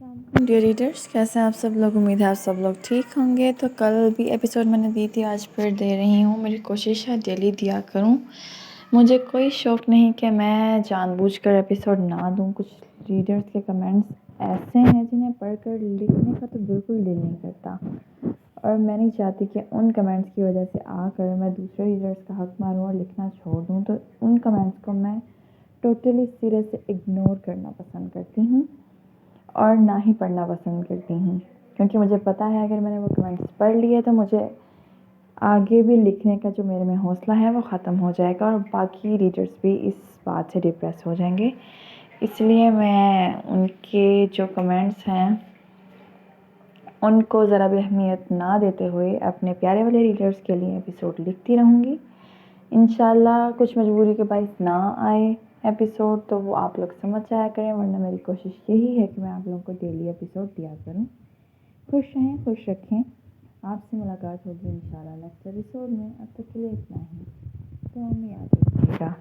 Dear readers, कैसे हैं आप सब लोग। उम्मीद है आप सब लोग ठीक होंगे। तो कल भी एपिसोड मैंने दी थी, आज फिर दे रही हूँ। मेरी कोशिश है डेली दिया करूँ। मुझे कोई शौक़ नहीं कि मैं जानबूझकर एपिसोड ना दूँ। कुछ रीडर्स के कमेंट्स ऐसे हैं जिन्हें पढ़कर लिखने का तो बिल्कुल दिल नहीं करता, और मैं नहीं चाहती कि उन कमेंट्स की वजह से आकर मैं दूसरे रीडर्स का हक मारूँ और लिखना छोड़ दूँ। तो उन कमेंट्स को मैं टोटली सिरे से इग्नोर करना पसंद करती हूँ और ना ही पढ़ना पसंद करती हूँ, क्योंकि मुझे पता है अगर मैंने वो कमेंट्स पढ़ लिए तो मुझे आगे भी लिखने का जो मेरे में हौसला है वो ख़त्म हो जाएगा और बाकी रीडर्स भी इस बात से डिप्रेस हो जाएंगे। इसलिए मैं उनके जो कमेंट्स हैं उनको ज़रा भी अहमियत ना देते हुए अपने प्यारे वाले रीडर्स के लिए एपिसोड लिखती रहूँगी। इंशाल्लाह कुछ मजबूरी के बाइस ना आए एपिसोड तो वो आप लोग समझ जाया करें, वरना मेरी कोशिश यही है कि मैं आप लोगों को डेली एपिसोड दिया करूं। खुश रहें, खुश रखें। आपसे मुलाकात होगी इंशाल्लाह नेक्स्ट एपिसोड में। अब तक के लिए इतना ही, तो हमें याद रखिएगा।